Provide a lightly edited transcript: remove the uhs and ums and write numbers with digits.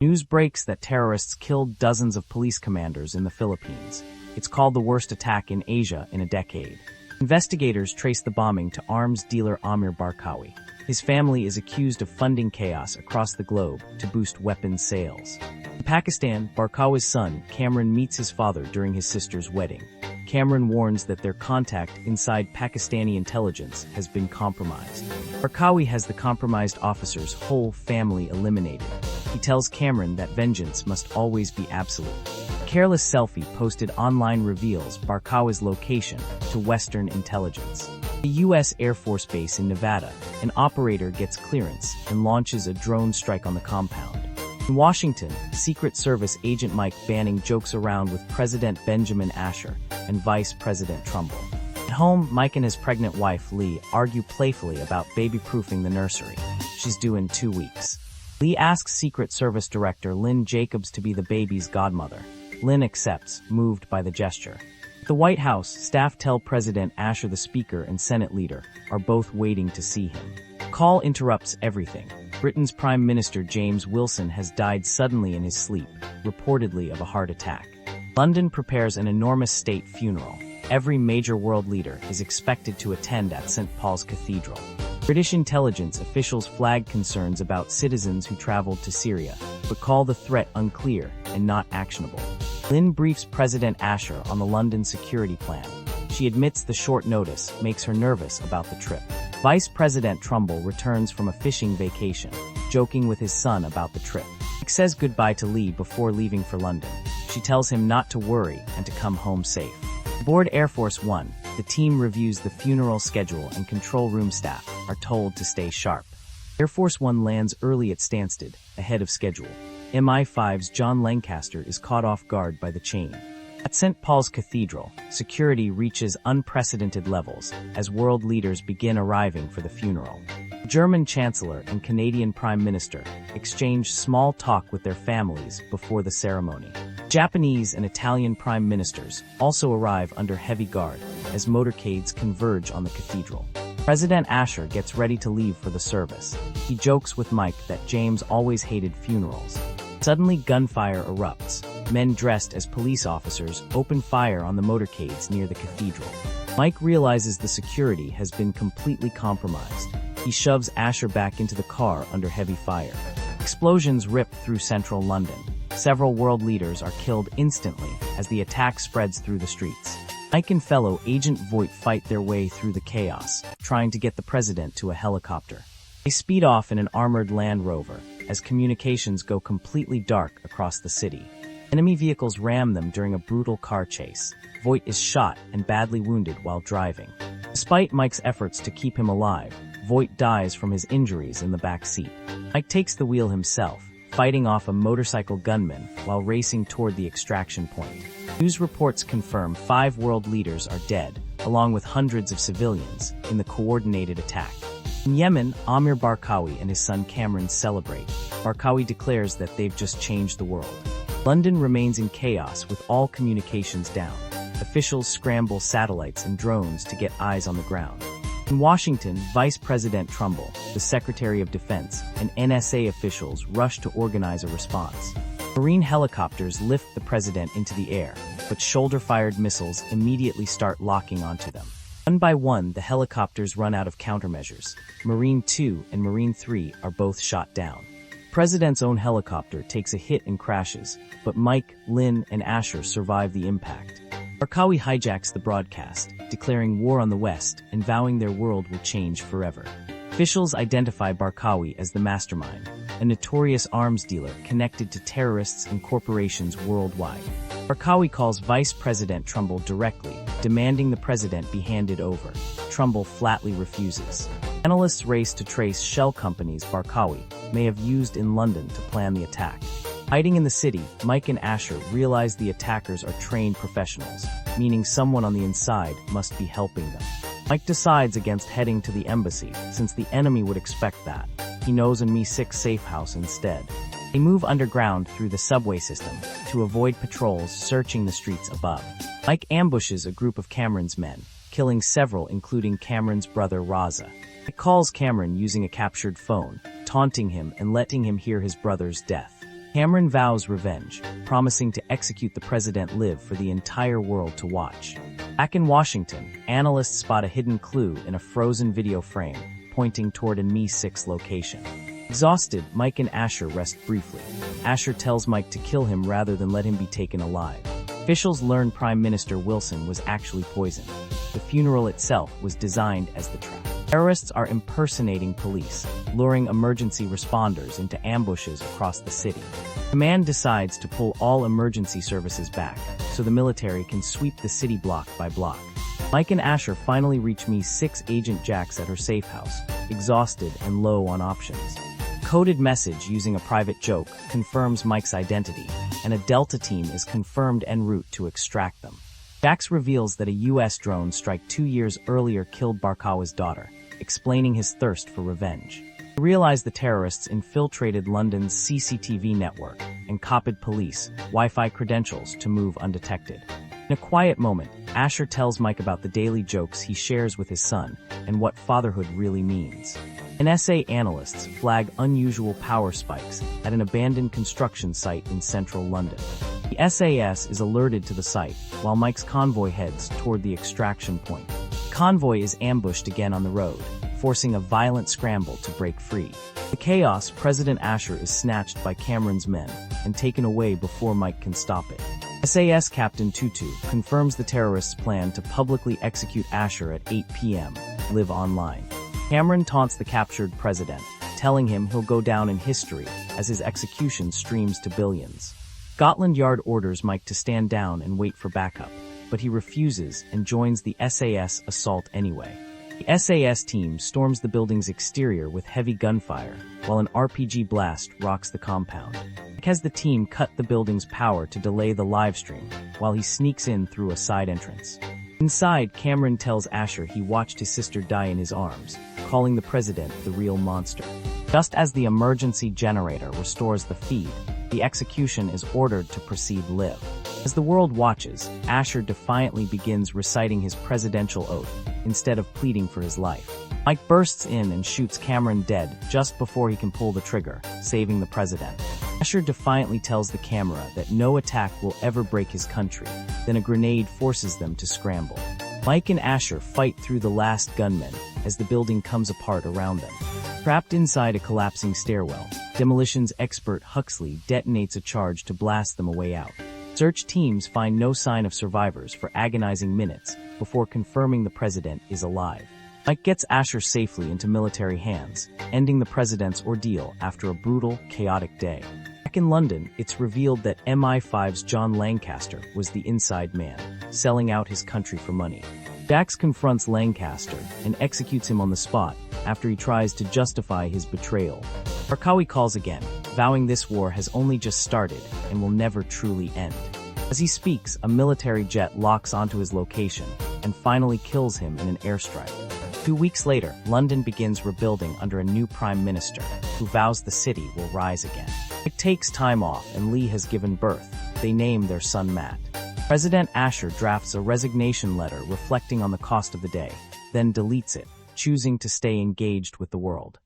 News breaks that terrorists killed dozens of police commanders in the Philippines. It's called the worst attack in Asia in a decade. Investigators trace the bombing to arms dealer Amir Barkawi. His family is accused of funding chaos across the globe to boost weapons sales. In Pakistan, Barkawi's son, Cameron, meets his father during his sister's wedding. Cameron warns that their contact inside Pakistani intelligence has been compromised. Barkawi has the compromised officer's whole family eliminated. He tells Cameron that vengeance must always be absolute. A careless selfie posted online reveals Barkawi's location to Western intelligence. The U.S. Air Force Base in Nevada, an operator gets clearance and launches a drone strike on the compound. In Washington, Secret Service agent Mike Banning jokes around with President Benjamin Asher and Vice President Trumbull. At home, Mike and his pregnant wife, Lee, argue playfully about baby-proofing the nursery. She's due in 2 weeks. Lee asks Secret Service Director Lynn Jacobs to be the baby's godmother. Lynn accepts, moved by the gesture. At the White House, staff tell President Asher the Speaker and Senate leader are both waiting to see him. The call interrupts everything. Britain's Prime Minister James Wilson has died suddenly in his sleep, reportedly of a heart attack. London prepares an enormous state funeral. Every major world leader is expected to attend at St. Paul's Cathedral. British intelligence officials flag concerns about citizens who traveled to Syria, but call the threat unclear and not actionable. Lynn briefs President Asher on the London security plan. She admits the short notice makes her nervous about the trip. Vice President Trumbull returns from a fishing vacation, joking with his son about the trip. He says goodbye to Lee before leaving for London. She tells him not to worry and to come home safe. Aboard Air Force One, the team reviews the funeral schedule and control room staff are told to stay sharp. Air Force One lands early at Stansted, ahead of schedule. MI5's John Lancaster is caught off guard by the chain. At St. Paul's Cathedral, security reaches unprecedented levels as world leaders begin arriving for the funeral. The German Chancellor and Canadian Prime Minister exchange small talk with their families before the ceremony. Japanese and Italian prime ministers also arrive under heavy guard as motorcades converge on the cathedral. President Asher gets ready to leave for the service. He jokes with Mike that James always hated funerals. Suddenly, gunfire erupts. Men dressed as police officers open fire on the motorcades near the cathedral. Mike realizes the security has been completely compromised. He shoves Asher back into the car under heavy fire. Explosions rip through central London. Several world leaders are killed instantly as the attack spreads through the streets. Mike and fellow Agent Voight fight their way through the chaos, trying to get the president to a helicopter. They speed off in an armored Land Rover as communications go completely dark across the city. Enemy vehicles ram them during a brutal car chase. Voight is shot and badly wounded while driving. Despite Mike's efforts to keep him alive, Voight dies from his injuries in the back seat. Mike takes the wheel himself, fighting off a motorcycle gunman while racing toward the extraction point. News reports confirm 5 world leaders are dead, along with hundreds of civilians, in the coordinated attack. In Yemen, Amir Barkawi and his son Cameron celebrate. Barkawi declares that they've just changed the world. London remains in chaos with all communications down. Officials scramble satellites and drones to get eyes on the ground. In Washington, Vice President Trumbull, the Secretary of Defense, and NSA officials rush to organize a response. Marine helicopters lift the president into the air, but shoulder-fired missiles immediately start locking onto them. One by one, the helicopters run out of countermeasures. Marine 2 and Marine 3 are both shot down. The president's own helicopter takes a hit and crashes, but Mike, Lynn, and Asher survive the impact. Barkawi hijacks the broadcast, declaring war on the West and vowing their world will change forever. Officials identify Barkawi as the mastermind, a notorious arms dealer connected to terrorists and corporations worldwide. Barkawi calls Vice President Trumbull directly, demanding the president be handed over. Trumbull flatly refuses. Analysts race to trace shell companies Barkawi may have used in London to plan the attack. Hiding in the city, Mike and Asher realize the attackers are trained professionals, meaning someone on the inside must be helping them. Mike decides against heading to the embassy, since the enemy would expect that. He knows an Mi-6 safe house instead. They move underground through the subway system to avoid patrols searching the streets above. Mike ambushes a group of Cameron's men, killing several including Cameron's brother Raza. He calls Cameron using a captured phone, taunting him and letting him hear his brother's death. Cameron vows revenge, promising to execute the president live for the entire world to watch. Back in Washington, analysts spot a hidden clue in a frozen video frame, pointing toward an Mi-6 location. Exhausted, Mike and Asher rest briefly. Asher tells Mike to kill him rather than let him be taken alive. Officials learn Prime Minister Wilson was actually poisoned. The funeral itself was designed as the trap. Terrorists are impersonating police, luring emergency responders into ambushes across the city. Command decides to pull all emergency services back, so the military can sweep the city block by block. Mike and Asher finally reach Mi-6 agent Jax at her safe house, exhausted and low on options. A coded message using a private joke confirms Mike's identity, and a Delta team is confirmed en route to extract them. Jax reveals that a U.S. drone strike 2 years earlier killed Barkawa's daughter, explaining his thirst for revenge. He realized the terrorists infiltrated London's CCTV network and copied police Wi-Fi credentials to move undetected. In a quiet moment, Asher tells Mike about the daily jokes he shares with his son and what fatherhood really means. NSA analysts flag unusual power spikes at an abandoned construction site in central London. The SAS is alerted to the site, while Mike's convoy heads toward the extraction point. The convoy is ambushed again on the road, forcing a violent scramble to break free. In the chaos, President Asher is snatched by Cameron's men and taken away before Mike can stop it. SAS Captain Tutu confirms the terrorists' plan to publicly execute Asher at 8 p.m. Live online. Cameron taunts the captured president, telling him he'll go down in history as his execution streams to billions. Scotland Yard orders Mike to stand down and wait for backup, but he refuses and joins the SAS assault anyway. The SAS team storms the building's exterior with heavy gunfire, while an RPG blast rocks the compound. Mike has the team cut the building's power to delay the livestream, while he sneaks in through a side entrance. Inside, Cameron tells Asher he watched his sister die in his arms, calling the president the real monster. Just as the emergency generator restores the feed, the execution is ordered to proceed live. As the world watches, Asher defiantly begins reciting his presidential oath, instead of pleading for his life. Mike bursts in and shoots Cameron dead just before he can pull the trigger, saving the president. Asher defiantly tells the camera that no attack will ever break his country, then a grenade forces them to scramble. Mike and Asher fight through the last gunmen as the building comes apart around them. Trapped inside a collapsing stairwell, demolitions expert Huxley detonates a charge to blast them a way out. Search teams find no sign of survivors for agonizing minutes before confirming the president is alive. Mike gets Asher safely into military hands, ending the president's ordeal after a brutal, chaotic day. Back in London, it's revealed that MI5's John Lancaster was the inside man, selling out his country for money. Jax confronts Lancaster and executes him on the spot after he tries to justify his betrayal. Barkawi calls again, vowing this war has only just started and will never truly end. As he speaks, a military jet locks onto his location and finally kills him in an airstrike. 2 weeks later, London begins rebuilding under a new prime minister, who vows the city will rise again. It takes time off and Lee has given birth. They name their son Matt. President Asher drafts a resignation letter reflecting on the cost of the day, then deletes it, choosing to stay engaged with the world.